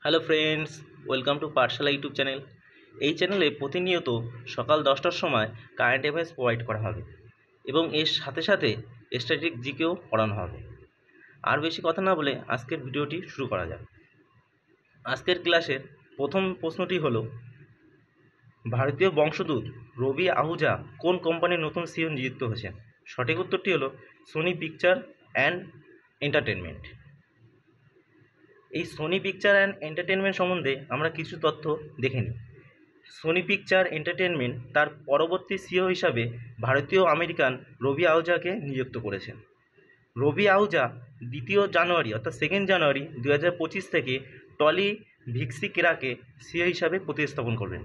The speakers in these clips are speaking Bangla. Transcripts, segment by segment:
Hello friends, welcome to Pathsala YouTube channel. এই চ্যানেলে প্রতিনিয়ত সকাল 10টার সময় কারেন্ট অ্যাফেয়ার্স প্রোভাইড করা হবে এবং এর সাথে সাথে স্ট্যাটিক জিকেও পড়ানো হবে। আর বেশি কথা না বলে আজকের ভিডিওটি শুরু করা যাক। আজকের ক্লাসের প্রথম প্রশ্নটি হলো, ভারতীয় বংশোদ্ভূত রবি আহুজা কোন কোম্পানির নতুন সিইও নিযুক্ত হয়েছেন? সঠিক উত্তরটি হলো সোনি পিকচার অ্যান্ড এন্টারটেনমেন্ট। এই সোনি পিকচার অ্যান্ড এন্টারটেনমেন্ট সম্বন্ধে আমরা কিছু তথ্য দেখে নিই। সোনি পিকচার এন্টারটেনমেন্ট তার পরবর্তী সিইও হিসাবে ভারতীয় আমেরিকান রবি আহুজাকে নিযুক্ত করেছেন। রবি আহুজা 2 জানুয়ারি অর্থাৎ 2 জানুয়ারি 2025 থেকে টলি ভিক্সিকেরাকে সিইও হিসাবে প্রতিস্থাপন করবেন।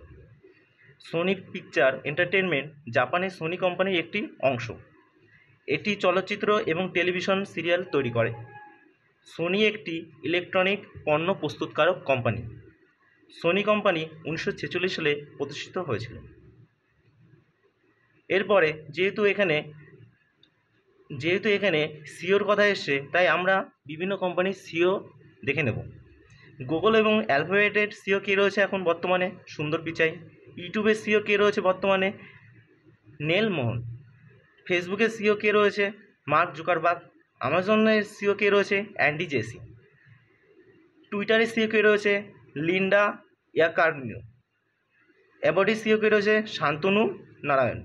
সোনি পিকচার এন্টারটেনমেন্ট জাপানের সোনি কোম্পানির একটি অংশ। এটি চলচ্চিত্র এবং টেলিভিশন সিরিয়াল তৈরি করে। সোনি একটি ইলেকট্রনিক পণ্য প্রস্তুতকারক কোম্পানি। সোনি কোম্পানি 1946 সালে প্রতিষ্ঠিত হয়েছিল। এরপরে যেহেতু এখানে সিওর কথা এসছে, তাই আমরা বিভিন্ন কোম্পানির সিও দেখে নেব। গুগল এবং অ্যালফাবেটের সিও কে রয়েছে এখন বর্তমানে? সুন্দর পিচাই। ইউটিউবের সিও কে রয়েছে বর্তমানে? নেল মোহন। ফেসবুকের সিও কে রয়েছে? Mark Zuckerberg. আমাজনের সিও কে রয়েছে? Andy Jassy. টুইটারের সিও কে রয়েছে? লিন্ডা ইয়াকার্নিও। অ্যাবডির সিও কে রয়েছে? শান্তনু নারায়ণ।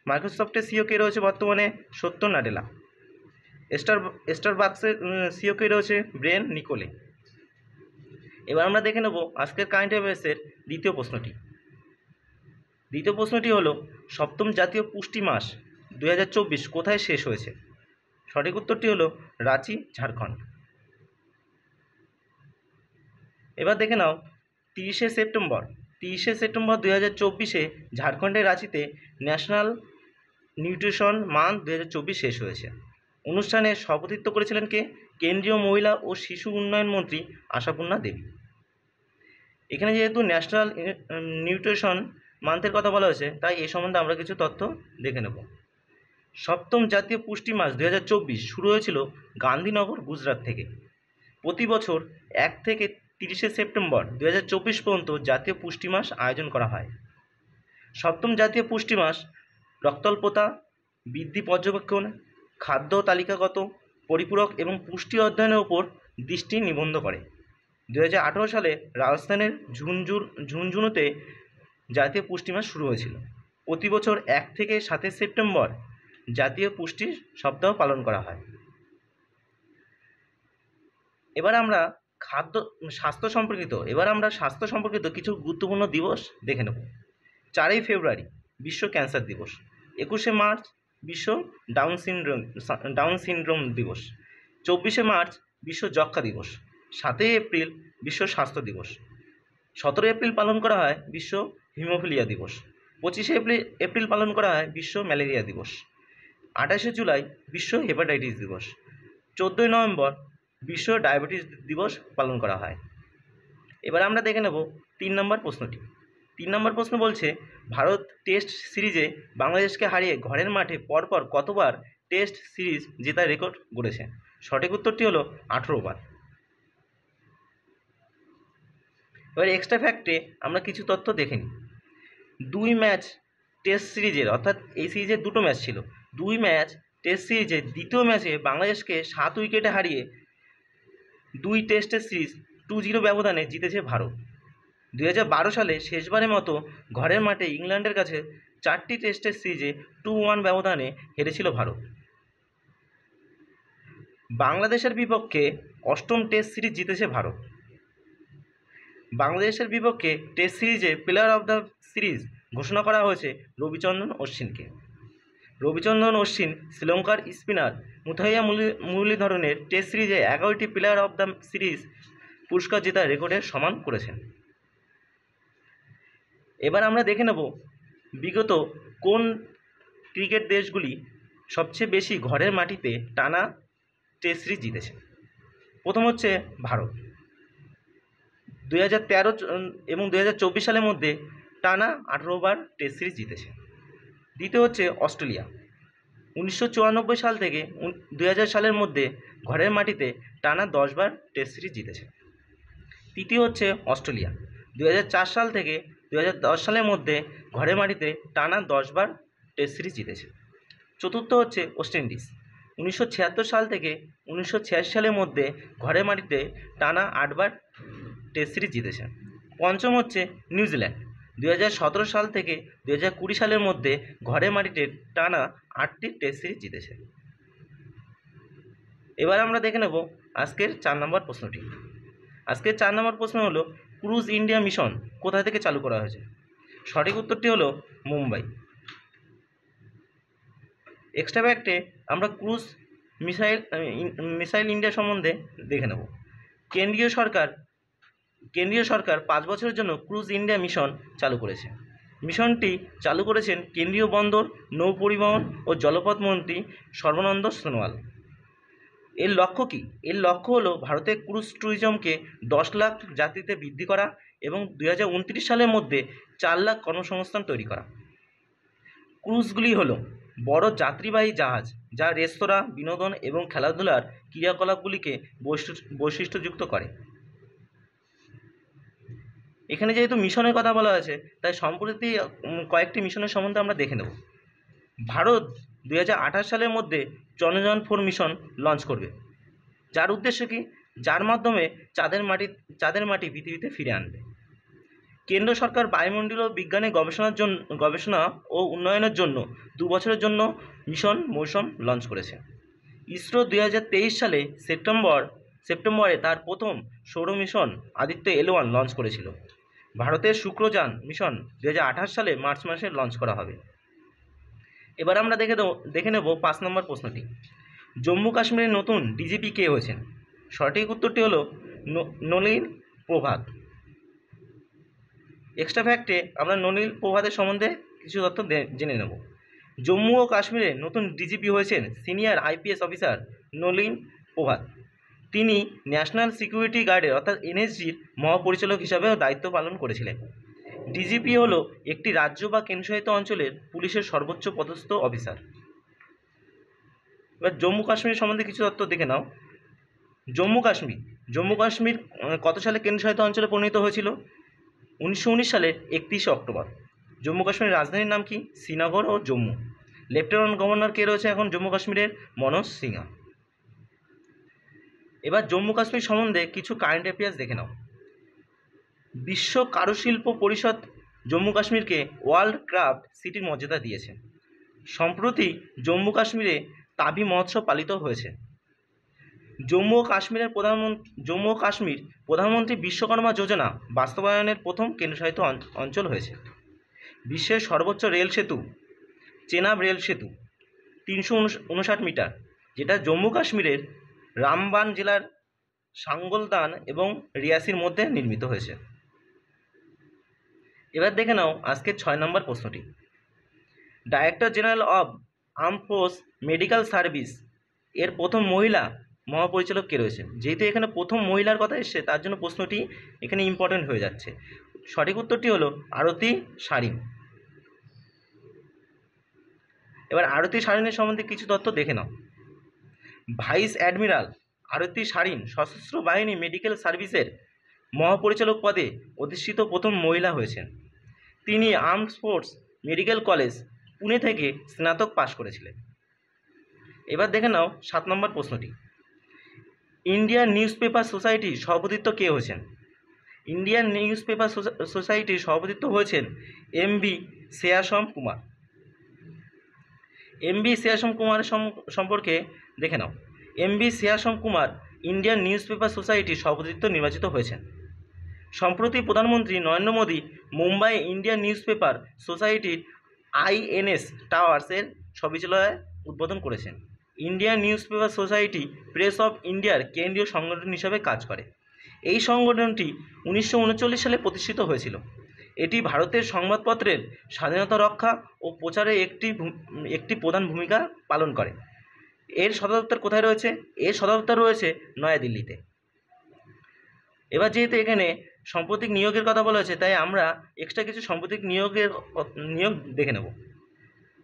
মাইক্রোসফটের সিও কে রয়েছে বর্তমানে? সত্য নাডেলা। স্টারবাকসের সিও কে রয়েছে? Brain Nicole. এবার আমরা দেখে নেব আজকের কারেন্ট অ্যাফেয়ার্সের দ্বিতীয় প্রশ্নটি হলো, সপ্তম জাতীয় পুষ্টি মাস 2024 কোথায় শেষ হয়েছে? সঠিক উত্তরটি হলো রাঁচি, ঝাড়খণ্ড। এবার দেখে নাও 30শে সেপ্টেম্বর 2024 ঝাড়খণ্ডের রাঁচিতে ন্যাশনাল নিউট্রিশন মান্থ 2024 শেষ হয়েছে। অনুষ্ঠানে সভাপতিত্ব করেছিলেন কে? কেন্দ্রীয় মহিলা ও শিশু উন্নয়ন মন্ত্রী আশাপূর্ণা দেবী। এখানে যেহেতু ন্যাশনাল নিউট্রিশন মান্থের কথা বলা হয়েছে, তাই এই সম্বন্ধে আমরা কিছু তথ্য দেখে নেব। সপ্তম জাতীয় পুষ্টি মাস 2024 শুরু হয়েছিল গান্ধীনগর, গুজরাট থেকে। প্রতি বছর 1 থেকে 30শে সেপ্টেম্বর 2024 পর্যন্ত জাতীয় পুষ্টি মাস আয়োজন করা হয়। সপ্তম জাতীয় পুষ্টি মাস রক্তাল্পতা বৃদ্ধি পর্যবেক্ষণ, খাদ্য তালিকাগত পরিপূরক এবং পুষ্টি অধ্যয়নের ওপর দৃষ্টি নিবদ্ধ করে। 2018 সালে রাজস্থানের ঝুনঝুনুতে জাতীয় পুষ্টি মাস শুরু হয়েছিল। প্রতি বছর 1 থেকে 7 সেপ্টেম্বর জাতীয় পুষ্টি সপ্তাহ পালন করা হয়। এবার আমরা স্বাস্থ্য সম্পর্কিত কিছু গুরুত্বপূর্ণ দিবস দেখে নেব। 4 ফেব্রুয়ারি বিশ্ব ক্যান্সার দিবস। 21শে মার্চ বিশ্ব ডাউন সিনড্রোম দিবস। 24শে মার্চ বিশ্ব যক্ষ্মা দিবস। 7 এপ্রিল বিশ্ব স্বাস্থ্য দিবস। 17 এপ্রিল পালন করা হয় বিশ্ব হিমোফিলিয়া দিবস। 25শে এপ্রিল পালন করা হয় বিশ্ব ম্যালেরিয়া দিবস। 28শে জুলাই বিশ্ব হেপাটাইটিস দিবস। 14ই নভেম্বর বিশ্ব ডায়াবেটিস দিবস পালন করা হয়। এবার আমরা দেখে নেব 3 নম্বর প্রশ্নটি। 3 নম্বর প্রশ্ন বলছে, ভারত টেস্ট সিরিজে বাংলাদেশকে হারিয়ে ঘরের মাঠে পরপর কতবার টেস্ট সিরিজ জেতার রেকর্ড গড়েছে? সঠিক উত্তরটি হলো 18 বার। এবার এক্সট্রা ফ্যাক্টে আমরা কিছু তথ্য দেখে নিই। 2 ম্যাচ টেস্ট সিরিজের, অর্থাৎ এই সিরিজের 2টো ম্যাচ ছিল। 2 ম্যাচ টেস্ট সিরিজের দ্বিতীয় ম্যাচে বাংলাদেশকে 7 উইকেটে হারিয়ে 2 টেস্টের সিরিজ 2-0 ব্যবধানে জিতেছে ভারত। 2012 সালে শেষবারের মতো ঘরের মাঠে ইংল্যান্ডের কাছে 4টি টেস্টের সিরিজে 2-1 ব্যবধানে হেরেছিল ভারত। বাংলাদেশের বিপক্ষে 8ম টেস্ট সিরিজ জিতেছে ভারত। বাংলাদেশের বিপক্ষে টেস্ট সিরিজে প্লেয়ার অফ দ্য সিরিজ ঘোষণা করা হয়েছে রবিচন্দ্রন অশ্বিনকে। রবিচন্দ্রন অশ্বিন শ্রীলঙ্কার স্পিনার মুথাইয়া মুরলীধরনের টেস্ট সিরিজে 11টি প্লেয়ার অফ দ্য সিরিজ পুরস্কার জেতার রেকর্ডের সমান করেছেন। এবার আমরা দেখে নেব বিগত কোন ক্রিকেট দেশগুলি সবচেয়ে বেশি ঘরের মাটিতে টানা টেস্ট সিরিজ জিতেছে। প্রথম হচ্ছে ভারত, 2013 এবং 2024 সালের মধ্যে টানা 18 বার টেস্ট সিরিজ জিতেছে। দ্বিতীয় হচ্ছে অস্ট্রেলিয়া, 1994 সাল থেকে 2000 সালের মধ্যে ঘরের মাটিতে টানা 10 বার টেস্ট সিরিজ জিতেছে। তৃতীয় হচ্ছে অস্ট্রেলিয়া, 2004 সাল থেকে 2010 সালের মধ্যে ঘরে মাটিতে টানা 10বার টেস্ট সিরিজ জিতেছে। চতুর্থ হচ্ছে ওয়েস্ট ইন্ডিজ, 1976 সাল থেকে 1986 সালের মধ্যে ঘরে মাটিতে টানা 8বার টেস্ট সিরিজ জিতেছে। পঞ্চম হচ্ছে নিউজিল্যান্ড, 2017 সাল থেকে 2020 সালের মধ্যে ঘরে মাটিতে টানা 8টি টেস্ট সিরিজ জিতেছে। এবার আমরা দেখে নেব আজকের 4 নম্বর প্রশ্নটি। আজকের 4 নম্বর প্রশ্ন হলো, ক্রুজ ইন্ডিয়া মিশন কোথা থেকে চালু করা হয়েছে? সঠিক উত্তরটি হলো মুম্বাই। এক্সট্রা ফ্যাক্টে আমরা ক্রুজ মিসাইল ইন্ডিয়া সম্বন্ধে দেখে নেব। কেন্দ্রীয় সরকার 5 বছরের জন্য ক্রুজ ইন্ডিয়া মিশন চালু করেছে। মিশনটি চালু করেছেন কেন্দ্রীয় বন্দর, নৌ পরিবহন ও জলপথ মন্ত্রী সর্বানন্দ সোনোয়াল। এর লক্ষ্য কী? এর লক্ষ্য হলো ভারতের ক্রুজ ট্যুরিজমকে 10 লাখ যাত্রীতে বৃদ্ধি করা এবং 2029 সালের মধ্যে 4 লাখ কর্মসংস্থান তৈরি করা। ক্রুজগুলি হলো বড় যাত্রীবাহী জাহাজ যা রেস্তোরাঁ, বিনোদন এবং খেলাধুলার ক্রিয়াকলাপগুলিকে বৈশিষ্ট্যযুক্ত করে। এখানে যেহেতু মিশনের কথা বলা হয়েছে, তাই সম্প্রতি কয়েকটি মিশনের সম্বন্ধে আমরা দেখে নেব। ভারত 2028 সালের মধ্যে চন্দ্রযান 4 মিশন লঞ্চ করবে, যার উদ্দেশ্য কি? যার মাধ্যমে চাঁদের মাটি পৃথিবীতে ফিরে আনবে। কেন্দ্র সরকার বায়ুমণ্ডলীয় বিজ্ঞানে গবেষণা ও উন্নয়নের জন্য 2 বছরের জন্য মিশন মৌসুম লঞ্চ করেছে। ইসরো 2023 সালে সেপ্টেম্বরে তার প্রথম সৌর মিশন আদিত্য L1 লঞ্চ করেছিল। ভারতের শুক্রযান মিশন 2028 সালে মার্চ মাসে লঞ্চ করা হবে। এবার আমরা দেখে নেব 5 নম্বর প্রশ্নটি। জম্মু কাশ্মীরের নতুন ডিজিপি কে হয়েছেন? সঠিক উত্তরটি হলো নলিন প্রভাত। এক্সট্রা ফ্যাক্টে আমরা নলিন প্রভাতের সম্বন্ধে কিছু তথ্য জেনে নেব। জম্মু ও কাশ্মীরের নতুন ডিজিপি হয়েছেন সিনিয়র IPS অফিসার নলিন প্রভাত। তিনি ন্যাশনাল সিকিউরিটি গার্ডের অর্থাৎ NSGর মহাপরিচালক হিসাবেও দায়িত্ব পালন করেছিলেন। ডিজিপি হলো একটি রাজ্য বা কেন্দ্রশাসিত অঞ্চলের পুলিশের সর্বোচ্চ পদস্থ অফিসার। এবার জম্মু কাশ্মীর সম্বন্ধে কিছু তথ্য দেখে নাও। জম্মু কাশ্মীর কত সালে কেন্দ্রশাসিত অঞ্চলে পরিণত হয়েছিল? 1919 সালের 31 অক্টোবর। জম্মু কাশ্মীরের রাজধানীর নাম কি? শ্রীনগর ও জম্মু। লেফটেন্যান্ট গভর্নর কে রয়েছে এখন জম্মু কাশ্মীরের? মনোজ সিনহা। এবার জম্মু কাশ্মীর সম্বন্ধে কিছু কারেন্ট অ্যাফেয়ার্স দেখে নাও। বিশ্ব কারুশিল্প পরিষদ জম্মু কাশ্মীরকে ওয়ার্ল্ড ক্রাফট সিটির মর্যাদা দিয়েছে। সম্প্রতি জম্মু কাশ্মীরে তাবি মহোৎসব পালিত হয়েছে। জম্মু ও কাশ্মীর প্রধানমন্ত্রী বিশ্বকর্মা যোজনা বাস্তবায়নের প্রথম কেন্দ্রশাসিত অঞ্চল হয়েছে। বিশ্বের সর্বোচ্চ রেল সেতু চেনাব রেল সেতু 359 মিটার, যেটা জম্মু কাশ্মীরের রামবান জেলার সাঙ্গলদান এবং রিয়াসির মধ্যে নির্মিত হয়েছে। এবার দেখে নাও আজকের 6 নম্বর প্রশ্নটি। Director general of arm force medical service এর প্রথম মহিলা মহাপরিচালক কে রয়েছে? যেহেতু এখানে প্রথম মহিলার কথা এসছে, তার জন্য প্রশ্নটি এখানে ইম্পর্টেন্ট হয়ে যাচ্ছে। সঠিক উত্তরটি হলো আরতি সারিন। এবার আরতি সারিনের সম্বন্ধে কিছু তথ্য দেখে নাও। ভাইস অ্যাডমিরাল আরতি সারিন সশস্ত্র বাহিনী মেডিকেল সার্ভিসের মহাপরিচালক পদে অধিষ্ঠিত প্রথম মহিলা হয়েছেন। তিনি armed force medical college Pune থেকে স্নাতক পাশ করেছিলেন। এবার দেখে নাও 7 নম্বর প্রশ্নটি। ইন্ডিয়ান নিউজ পেপার সোসাইটির সভাপতিত্ব কে হয়েছেন? ইন্ডিয়ান নিউজ পেপার সোসাইটির সভাপতিত্ব হয়েছেন MB শেয়াসম কুমার। MB শেয়াসম কুমারের সম্পর্কে দেখে নাও। MB Shreyams Kumar Indian newspaper সোসাইটির সভাপতিত্ব নির্বাচিত হয়েছেন। সম্প্রতি প্রধানমন্ত্রী Narendra Modi Mumbai Indian newspaper সোসাইটির INS টাওয়ার্সের সবিচালয় উদ্বোধন করেছেন। Indian newspaper society press of ইন্ডিয়ার কেন্দ্রীয় সংগঠন হিসাবে কাজ করে। এই সংগঠনটি 1939 সালে প্রতিষ্ঠিত হয়েছিল। এটি ভারতের সংবাদপত্রের স্বাধীনতা রক্ষা ও প্রচারে একটি প্রধান ভূমিকা পালন করে। এর সদর দপ্তর কোথায় রয়েছে? এর সদর দপ্তর রয়েছে নয়াদিল্লিতে। এবার যেহেতু এখানে সাম্প্রতিক নিয়োগের কথা বলা হয়েছে, তাই আমরা এক্সট্রা কিছু সাম্প্রতিক নিয়োগ দেখে নেব।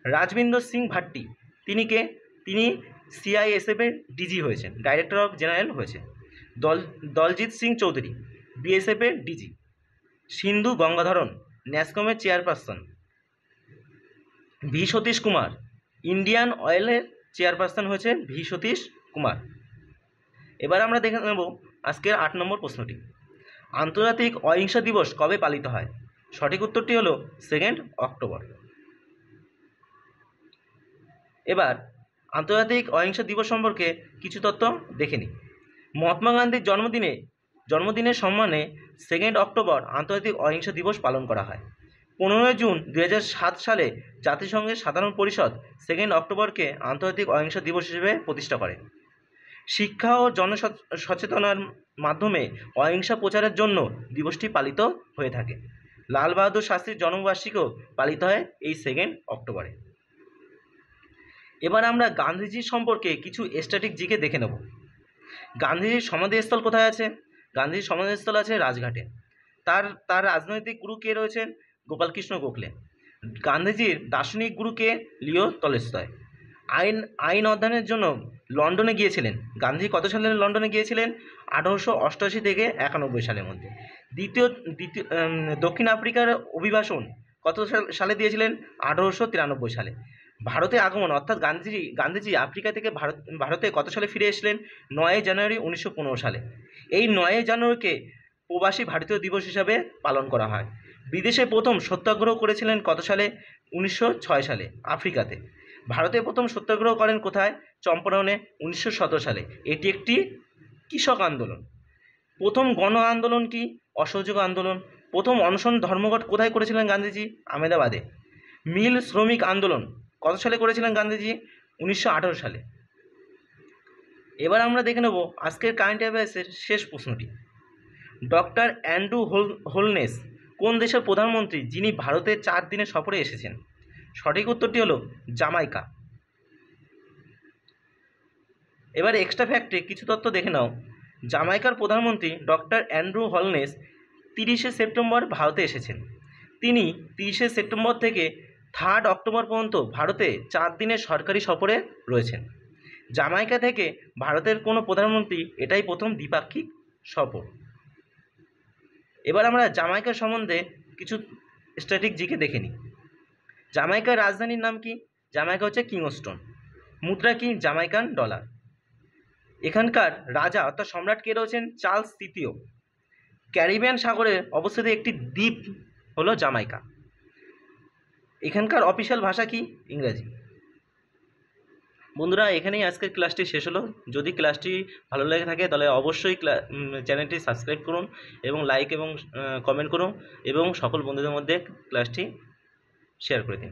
রাজবিন্দর সিং ভাট্টি তিনি কে? তিনি CISF এর DG হয়েছেন, ডাইরেক্টর অফ জেনারেল হয়েছে। দলজিৎ সিং চৌধুরী বিএসএফের ডিজি। সিন্ধু গঙ্গাধরন ন্যাসকমের chairperson. V Satish Kumar Indian অয়েলের চেয়ারপারসন হয়েছে ভি সতীশ কুমার। এবার আমরা দেখে নেব আজকের 8 নম্বর প্রশ্নটি। আন্তর্জাতিক অহিংসা দিবস কবে পালিত হয়? সঠিক উত্তরটি হলো 2 অক্টোবর। এবার আন্তর্জাতিক অহিংসা দিবস সম্পর্কে কিছু তথ্য দেখে নিই। মহাত্মা গান্ধীর জন্মদিনের সম্মানে 2 অক্টোবর আন্তর্জাতিক অহিংসা দিবস পালন করা হয়। 15 জুন 2007 সালে জাতিসংঘের সাধারণ পরিষদ 2 অক্টোবরকে আন্তর্জাতিক অহিংসা দিবস হিসেবে প্রতিষ্ঠা করে। শিক্ষা ও জনসচেতনার মাধ্যমে অহিংসা প্রচারের জন্য দিবসটি পালিত হয়ে থাকে। লাল বাহাদুর শাস্ত্রীর জন্মবার্ষিকীও পালিত হয় এই 2 অক্টোবরে। এবার আমরা গান্ধীজির সম্পর্কে কিছু স্ট্যাটিক জিকে দেখে নেব। গান্ধীজির সমাধিস্থল কোথায় আছে? গান্ধীজির সমাধিস্থল আছে রাজঘাটে। তার রাজনৈতিক গুরু কে রয়েছেন? গোপালকৃষ্ণ গোখলে। গান্ধীজির দার্শনিক গুরু কে? Leo Tolstoy. আইন অধ্যয়নের জন্য লন্ডনে গিয়েছিলেন। গান্ধী কত সালে লন্ডনে গিয়েছিলেন? 1888 থেকে 91 সালের মধ্যে। দক্ষিণ আফ্রিকার অভিবাসন কত সালে দিয়েছিলেন? 1893 সালে। ভারতে আগমন অর্থাৎ গান্ধীজি আফ্রিকা থেকে ভারতে কত সালে ফিরে এসেছিলেন? 9 জানুয়ারি 1915 সালে। এই 9 জানুয়ারিকে প্রবাসী ভারতীয় দিবস হিসাবে পালন করা হয়। বিদেশে প্রথম সত্যাগ্রহ করেছিলেন কত সালে? 1906 সালে আফ্রিকাতে। ভারতে প্রথম সত্যাগ্রহ করেন কোথায়? চম্পারণে 1917 সালে। এটি একটি কৃষক আন্দোলন। প্রথম গণ আন্দোলন কি? অসহযোগ আন্দোলন। প্রথম অনশন ধর্মঘট কোথায় করেছিলেন গান্ধীজি? আহমেদাবাদে। মিল শ্রমিক আন্দোলন কত সালে করেছিলেন গান্ধীজি? 1918 সালে। এবার আমরা দেখে নেব আজকের কারেন্ট অ্যাফেয়ার্সের শেষ প্রশ্নটি। ডক্টর অ্যান্ড্রু হোলনেস কোন দেশের প্রধানমন্ত্রী যিনি ভারতে 4 দিনের সফরে এসেছেন? সঠিক উত্তরটি হলো জামাইকা। এবার এক্সট্রা ফ্যাক্টে কিছু তথ্য দেখে নাও। জামাইকার প্রধানমন্ত্রী ডক্টর অ্যান্ড্রু হোলনেস 30শে সেপ্টেম্বর ভারতে এসেছেন। তিনি 30শে সেপ্টেম্বর থেকে 3 অক্টোবর পর্যন্ত ভারতে 4 দিনের সরকারি সফরে রয়েছেন। জামাইকা থেকে ভারতের কোনো প্রধানমন্ত্রী এটাই প্রথম দ্বিপাক্ষিক সফর। এবার আমরা জামাইকার সম্বন্ধে কিছু স্ট্যাটিক জিকে দেখে নিই। জামাইকার রাজধানীর নাম কি? জামাইকা হচ্ছে কিংস্টন। মুদ্রা কি? Jamaican dollar. এখানকার রাজা অর্থাৎ সম্রাট কে রয়েছেন? চার্লস তৃতীয়। ক্যারিবিয়ান সাগরে অবস্থিত একটি দ্বীপ হলো জামাইকা। এখানকার অফিসিয়াল ভাষা কি? ইংরেজি। বন্ধুরা, এখানেই আজকের ক্লাসটি শেষ হলো। যদি ক্লাসটি ভালো লেগে থাকে তাহলে অবশ্যই চ্যানেলটি সাবস্ক্রাইব করুন এবং লাইক এবং কমেন্ট করুন এবং সকল বন্ধুদের মধ্যে ক্লাসটি শেয়ার করে দিন।